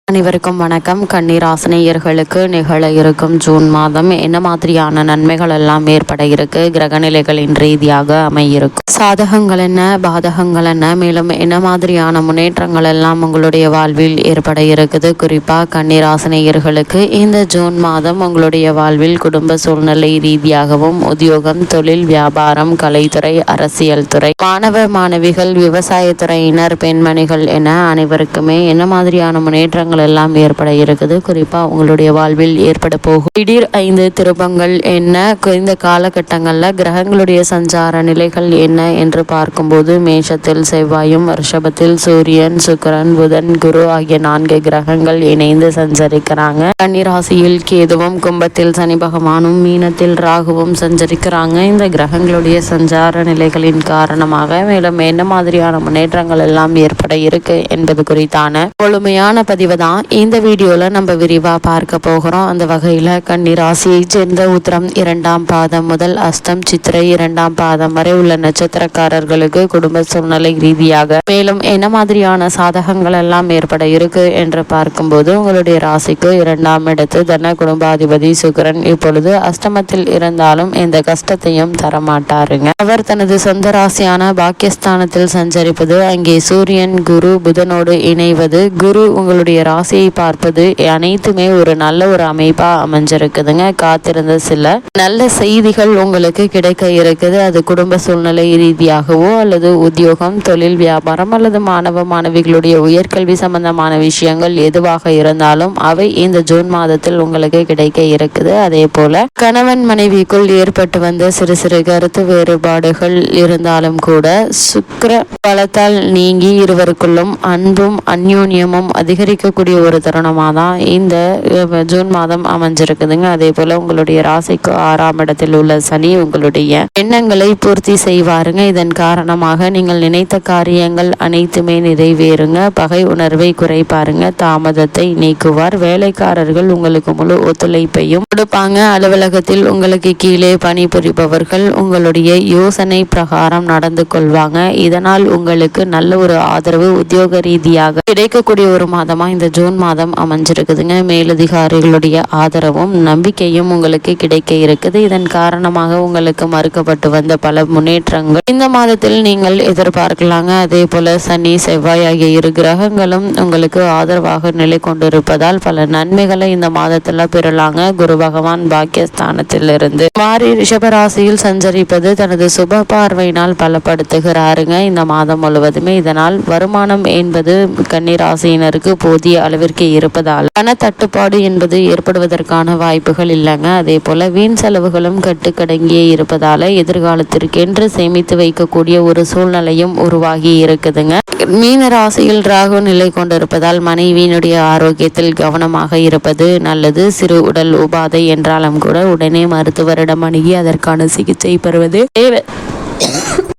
அனைவருக்கும் வணக்கம். கன்னிராசினியர்களுக்கு நிகழ இருக்கும் ஜூன் மாதம் என்ன மாதிரியான நன்மைகள் எல்லாம் ஏற்பட இருக்கு, கிரகநிலைகளின் ரீதியாக அமையிருக்கும், சாதகங்கள் என்ன பாதகங்கள் என்ன, மேலும் என்ன மாதிரியான முன்னேற்றங்கள் எல்லாம் உங்களுடைய வாழ்வில் ஏற்பட இருக்குது. குறிப்பா கன்னிராசினியர்களுக்கு இந்த ஜூன் மாதம் உங்களுடைய வாழ்வில் குடும்ப சூழ்நிலை ரீதியாகவும் உத்தியோகம், தொழில், வியாபாரம், கலைத்துறை, அரசியல் துறை, மாணவ மாணவிகள், விவசாயத்துறையினர், பெண்மணிகள் என அனைவருக்குமே என்ன மாதிரியான முன்னேற்றங்கள் எல்லாம் ஏற்பட இருக்குது. குறிப்பா உங்களுடைய வாழ்வில் ஏற்பட போகும் திடீர் 5 திருப்பங்கள் என்ன, இந்த காலகட்டங்களில் கிரகங்களுடைய சஞ்சார நிலைகள் என்ன என்று பார்க்கும்போது மேஷத்தில் செவ்வாயும், ரிஷபத்தில் சூரியன், சுக்கிரன், புதன், குரு ஆகிய 4 கிரகங்கள் இணைந்து சஞ்சரிக்கிறாங்க. கன்னிராசியில் கேதுவும், கும்பத்தில் சனி பகவானும், மீனத்தில் ராகுவும் சஞ்சரிக்கிறாங்க. இந்த கிரகங்களுடைய சஞ்சார நிலைகளின் காரணமாக மேலும் என்ன மாதிரியான முன்னேற்றங்கள் எல்லாம் ஏற்பட இருக்கு என்பது குறித்தான முழுமையான பதிவு தான் இந்த வீடியோல நம்ம விரிவா பார்க்க போகிறோம். அந்த வகையில கன்னிராசியை சேர்ந்த உத்திரம் 2ஆம் பாதம் முதல் அஸ்தம் சித்திரை 2ஆம் பாதம் வரை உள்ள நட்சத்திரக்காரர்களுக்கு குடும்ப சூழ்நிலை ரீதியாக மேலும் என்ன மாதிரியான சாதகங்கள் எல்லாம் ஏற்பட இருக்கு என்று பார்க்கும்போது உங்களுடைய ராசிக்கு 2ஆம் இடத்து தன குடும்பாதிபதி சுக்கிரன் இப்பொழுது அஷ்டமத்தில் இருந்தாலும் எந்த கஷ்டத்தையும் தரமாட்டாருங்க. அவர் தனது சொந்த ராசியான பாக்கியஸ்தானத்தில் சஞ்சரிப்பது, அங்கே சூரியன் குரு புதனோடு இணைவது, குரு உங்களுடைய ராசியை பார்ப்பது அனைத்துமே ஒரு நல்ல ஒரு அமைப்பா அமைஞ்சிருக்குதுங்க. காத்திருந்த சில நல்ல செய்திகள் உங்களுக்கு கிடைக்க இருக்குது. அது குடும்ப சூழ்நிலை ரீதியாகவோ அல்லது உத்தியோகம், தொழில், வியாபாரம் அல்லது மாணவ மாணவிகளுடைய உயர்கல்வி சம்பந்தமான விஷயங்கள் எதுவாக இருந்தாலும் அவை இந்த ஜூன் மாதத்தில் உங்களுக்கு கிடைக்க இருக்குது. அதே போல கணவன் மனைவிக்குள் ஏற்பட்டு வந்த சிறு சிறு கருத்து வேறுபாடுகள் இருந்தாலும் கூட சுக்கிர பலத்தால் நீங்கி இருவருக்குள்ளும் அன்பும் அந்யோன்யமும் அதிகரிக்கக்கூடிய ஒரு தருணமாக தான் இந்த ஜூன் மாதம் அமைஞ்சிருக்குதுங்க. அதே போல உங்களுடைய ராசிக்கு 6ஆம் இடத்தில் உள்ள சனி உங்களுடைய எண்ணங்களை பூர்த்தி செய்வாருங்க. இதன் காரணமாக நீங்கள் நினைத்த காரியங்கள் அனைத்துமே நிறைவேறுங்க. பகை உணர்வை குறைப்பாருங்க. தாமதத்தை நீக்குவார். வேலைக்காரர்கள் உங்களுக்கு முழு ஒத்துழைப்பையும் கொடுப்பாங்க. அலுவலகத்தில் உங்களுக்கு கீழே பணிபுரிபவர்கள் உங்களுடைய யோசனை பிரகாரம் நடந்து கொள்வாங்க. இதனால் உங்களுக்கு நல்ல ஒரு ஆதரவு உத்தியோக ரீதியாக கிடைக்கக்கூடிய ஒரு மாதமா இந்த ஜூன் மாதம் அமைஞ்சிருக்குதுங்க. மேலதிகாரிகளுடைய ஆதரவும் நம்பிக்கையும் உங்களுக்கு கிடைக்க இருக்குது. இதன் காரணமாக உங்களுக்கு மறுக்கப்பட்டு வந்த பல முன்னேற்றங்கள் இந்த மாதத்தில் நீங்கள் எதிர்பார்க்கலாங்க. அதே போல சனி செவ்வாய் ஆகிய 2 கிரகங்களும் உங்களுக்கு ஆதரவாக நிலை கொண்டிருப்பதால் பல நன்மைகளை இந்த மாதத்துல பெறலாங்க. குரு பகவான் பாக்கியஸ்தானத்திலிருந்து மாறி ரிஷபராசியில் சஞ்சரிப்பது தனது சுப பார்வையினால் பலப்படுத்துகிறாருங்க இந்த மாதம் முழுவதுமே. இதனால் வருமானம் என்பது கன்னிராசியினருக்கு போதிய அளவிற்கு இருப்பதால் பண தட்டுப்பாடு என்பது ஏற்படுவதற்கான வாய்ப்புகள் இல்லைங்க. அதே போல வீண் செலவுகளும் கட்டுக்கடங்கியே இருப்பதால எதிர்காலத்திற்கென்று சேமித்து வைக்கக்கூடிய ஒரு சூழ்நிலையும் உருவாகி இருக்குதுங்க. மீன ராசியில் ராகு நிலை கொண்டிருப்பதால் மனைவியினுடைய ஆரோக்கியத்தில் கவனமாக இருப்பது நல்லது. சிறு உடல் உபாதை என்றாலும் கூட உடனே மருத்துவரிடம் அணுகி அதற்கான சிகிச்சை பெறுவது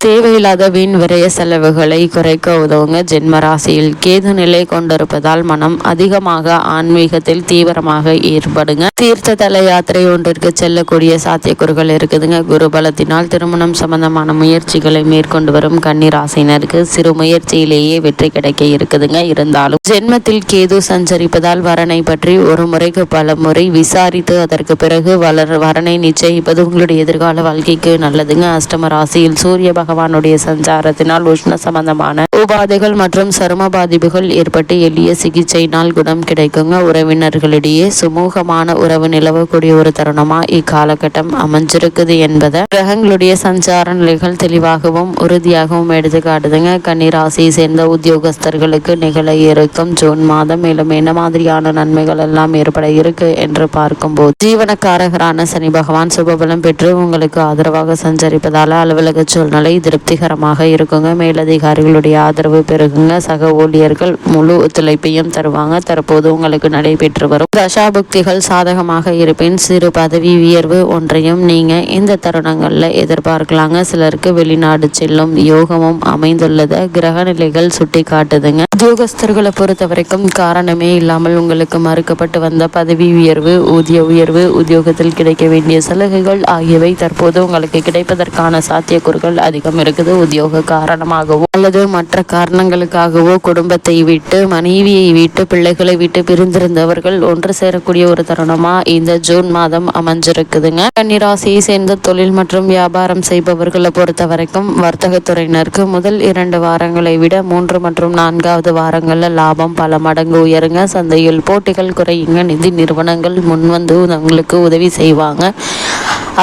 தேவையில்லாத வீண் விரய செலவுகளை குறைக்க உதவுங்க. ஜென்ம ராசியில் கேது நிலை கொண்டிருப்பதால் மனம் அதிகமாக ஆன்மீகத்தில் தீவிரமாக ஏற்படுங்க. தீர்த்த தல யாத்திரை ஒன்றிற்கு செல்லக்கூடிய சாத்தியக்கூறுகள் இருக்குதுங்க. குரு பலத்தினால் திருமணம் சம்பந்தமான முயற்சிகளை மேற்கொண்டு வரும் கன்னிராசினருக்கு சிறு முயற்சியிலேயே வெற்றி கிடைக்க இருக்குதுங்க. இருந்தாலும் ஜென்மத்தில் கேது சஞ்சரிப்பதால் வரனை பற்றி ஒரு முறைக்கு பல முறை விசாரித்து அதற்கு பிறகு வரனை நிச்சயிப்பது உங்களுடைய எதிர்கால வாழ்க்கைக்கு நல்லதுங்க. அஷ்டம ராசியில் சூரிய பகவானுடைய சஞ்சாரத்தினால் உஷ்ண சம்பந்தமான உபாதைகள் மற்றும் சரும பாதிப்புகள் ஏற்பட்டு எளிய சிகிச்சையினால் குணம் கிடைக்குங்க. உறவினர்களிடையே சுமூகமான உறவு நிலவக்கூடிய ஒரு தருணமா இக்காலகட்டம் அமைஞ்சிருக்குது என்பதை கிரகங்களுடைய சஞ்சார நிலைகள் தெளிவாகவும் உறுதியாகவும் எடுத்து காட்டுதுங்க. கன்னிராசியை சேர்ந்த உத்தியோகஸ்தர்களுக்கு நிகழ இருக்கும் ஜூன் மாதம் மேலும் என்ன மாதிரியான நன்மைகள் எல்லாம் ஏற்பட இருக்கு என்று பார்க்கும்போது ஜீவனக்காரகரான சனி பகவான் சுபபலம் பெற்று உங்களுக்கு ஆதரவாக சஞ்சரிப்பதால அலுவலக சூழ்நிலை திருப்திகரமாக இருக்குங்க. மேலதிகாரிகளுடைய ஆதரவு பெருகுங்க. சக ஊழியர்கள் முழு ஒத்துழைப்பையும் தருவாங்க. தற்போது உங்களுக்கு நடைபெற்று வரும் தசாபுக்திகள் சாதகமாக இருப்பின் சிறு பதவி உயர்வு ஒன்றையும் நீங்க இந்த தருணங்கள்ல எதிர்பார்க்கலாங்க. சிலருக்கு வெளிநாடு செல்லும் யோகமும் அமைந்துள்ளத கிரக நிலைகள் சுட்டி காட்டுதுங்க. உத்தியோகஸ்தர்களை பொறுத்த வரைக்கும் காரணமே இல்லாமல் உங்களுக்கு மறுக்கப்பட்டு வந்த பதவி உயர்வு, ஊதிய உயர்வு, உத்தியோகத்தில் கிடைக்க வேண்டிய சலுகைகள் ஆகியவை தற்போது உங்களுக்கு கிடைப்பதற்கான சாத்திய சாத்தியக்கூறுகள் அதிகம் இருக்குது. உத்தியோக காரணமாகவோ அல்லது மற்ற காரணங்களுக்காகவோ குடும்பத்தை விட்டு, மனைவியை விட்டு, பிள்ளைகளை விட்டு பிரிந்திருந்தவர்கள் ஒன்று சேரக்கூடிய ஒரு தருணமா இந்த ஜூன் மாதம் அமைஞ்சிருக்குதுங்க. கன்னிராசியை சேர்ந்த தொழில் மற்றும் வியாபாரம் செய்பவர்களை பொறுத்த வரைக்கும் வர்த்தகத்துறையினருக்கு முதல் 2 வாரங்களை விட 3 மற்றும் 4வது வாரங்கள்ல லாபம் பல மடங்கு உயருங்க. சந்தையில் போட்டிகள் குறையுங்க. நிதி நிறுவனங்கள் முன்வந்து உங்களுக்கு உதவி செய்வாங்க.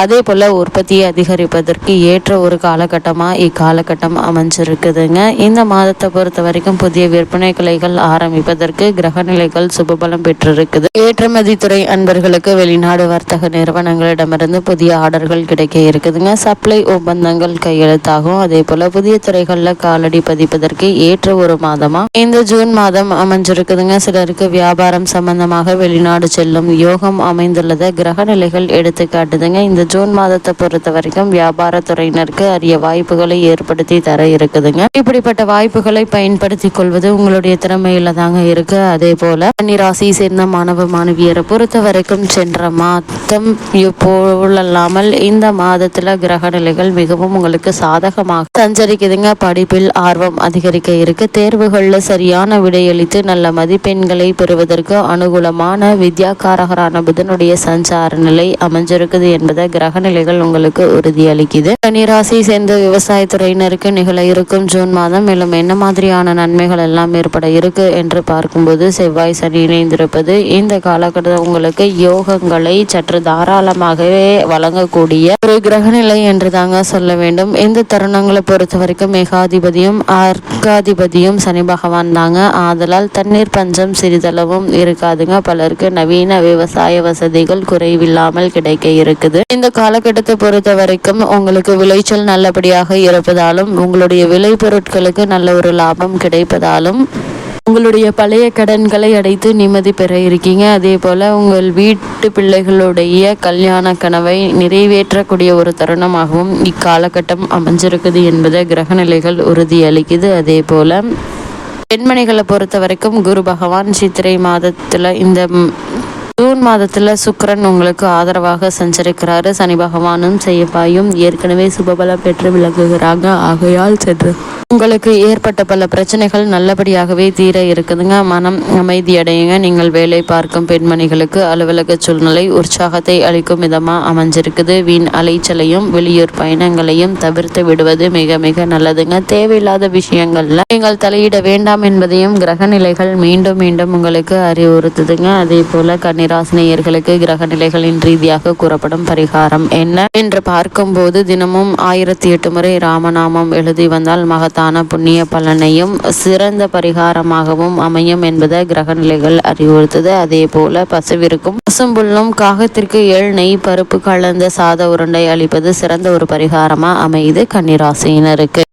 அதே போல் உற்பத்தியை அதிகரிப்பதற்கு ஏற்ற ஒரு காலகட்டமாக இக்காலகட்டம் அமைஞ்சிருக்குதுங்க. இந்த மாதத்தை பொறுத்த வரைக்கும் புதிய விற்பனை கிளைகள் ஆரம்பிப்பதற்கு கிரகநிலைகள் சுபபலம் பெற்றிருக்குது. ஏற்றுமதி துறை அன்பர்களுக்கு வெளிநாடு வர்த்தக நிறுவனங்களிடமிருந்து புதிய ஆர்டர்கள் கிடைக்க இருக்குதுங்க. சப்ளை ஒப்பந்தங்கள் கையெழுத்தாகும். அதே போல் புதிய துறைகளில் காலடி பதிப்பதற்கு ஏற்ற ஒரு மாதமாக இந்த ஜூன் மாதம் அமைஞ்சிருக்குதுங்க. சிலருக்கு வியாபாரம் சம்பந்தமாக வெளிநாடு செல்லும் யோகம் அமைந்துள்ளதை கிரகநிலைகள் எடுத்து காட்டுதுங்க. இந்த ஜூன் மாதத்தை பொறுத்த வரைக்கும் வியாபாரத்துறையினருக்கு அரிய வாய்ப்புகளை ஏற்படுத்தி தர இருக்குதுங்க. இப்படிப்பட்ட வாய்ப்புகளை பயன்படுத்தி கொள்வது உங்களுடைய திறமையில தாங்க இருக்கு. அதே போல கன்னிராசியை சேர்ந்த மாணவ மாணவியரை பொறுத்த வரைக்கும் சென்ற மாதம் போலல்லாமல் இந்த மாதத்துல கிரக நிலைகள் மிகவும் உங்களுக்கு சாதகமாக சஞ்சரிக்குதுங்க. படிப்பில் ஆர்வம் அதிகரிக்க இருக்கு. தேர்வுகள்ல சரியான விடையளித்து நல்ல மதிப்பெண்களை பெறுவதற்கு அனுகூலமான வித்யாகாரகரான புதனுடைய சஞ்சார நிலை அமைஞ்சிருக்குது என்பதை கிரகநிலைகள் உங்களுக்கு உறுதியளிக்குது. கன்னிராசியை சேர்ந்த விவசாயத்துறையினருக்கு நிகழ இருக்கும் ஜூன் மாதம் மேலும் என்ன மாதிரியான நன்மைகள் எல்லாம் ஏற்பட இருக்கு என்று பார்க்கும்போது செவ்வாய் சனி இணைந்திருப்பது இந்த காலகட்டம் உங்களுக்கு யோகங்களை சற்று தாராளமாகவே வழங்கக்கூடிய ஒரு கிரகநிலை என்று தாங்க சொல்ல வேண்டும். இந்த தருணங்களை பொறுத்த வரைக்கும் மேகாதிபதியும் அர்க்காதிபதியும் சனி பகவான் தாங்க. ஆதலால் தண்ணீர் பஞ்சம் சிறிதளவும் இருக்காதுங்க. பலருக்கு நவீன விவசாய வசதிகள் குறைவில்லாமல் கிடைக்க இருக்குது. இந்த காலகட்டத்தை பொறுத்த வரைக்கும் உங்களுக்கு விளைச்சல் நல்லபடியாக இருப்பதாலும் உங்களுடைய விளை பொருட்களுக்கு நல்ல ஒரு லாபம் கிடைப்பதாலும் உங்களுடைய பழைய கடன்களை அடைத்து நிம்மதி பெற இருக்கீங்க. அதே போல உங்கள் வீட்டு பிள்ளைகளுடைய கல்யாண கனவை நிறைவேற்றக்கூடிய ஒரு தருணமாகவும் இக்காலகட்டம் அமைஞ்சிருக்குது என்பதை கிரகநிலைகள் உறுதியளிக்குது. அதே போல பெண்மணிகளை பொறுத்த வரைக்கும் குரு பகவான் சித்திரை மாதத்துல இந்த ஜூன் மாதத்துல சுக்கிரன் உங்களுக்கு ஆதரவாக சஞ்சரிக்கிறாரு. சனி பகவானும் செய்யப்பாயும் ஏற்கனவே சுபபலம் பெற்று விளங்குகிறாங்க. ஆகையால் சென்று உங்களுக்கு ஏற்பட்ட பல பிரச்சனைகள் நல்லபடியாகவே தீர இருக்குதுங்க. மனம் அமைதியடையுங்க. நீங்கள் வேலை பார்க்கும் பெண்மணிகளுக்கு அலுவலக சூழ்நிலை உற்சாகத்தை அளிக்கும் விதமா அமைஞ்சிருக்குது. வீண் அலைச்சலையும் வெளியூர் பயணங்களையும் தவிர்த்து விடுவது மிக மிக நல்லதுங்க. தேவையில்லாத விஷயங்கள்ல நீங்கள் தலையிட வேண்டாம் என்பதையும் கிரகநிலைகள் மீண்டும் மீண்டும் உங்களுக்கு அறிவுறுத்துதுங்க. அதே போல கன்னிராசினியர்களுக்கு கிரகநிலைகளின் ரீதியாக கூறப்படும் பரிகாரம் என்ன என்று பார்க்கும்போது தினமும் 1008 முறை ராமநாமம் எழுதி வந்தால் மகத்தான புண்ணிய பலனையும் சிறந்த பரிகாரமாகவும் அமையும் என்பதை கிரகநிலைகள் அறிவுறுத்தது. அதே போல பசுவிற்கும் பசும்புல்லும் காகத்திற்கு நெய் பருப்பு கலந்த சாத உருண்டை அளிப்பது சிறந்த ஒரு பரிகாரமா அமையுது கன்னிராசியினருக்கு.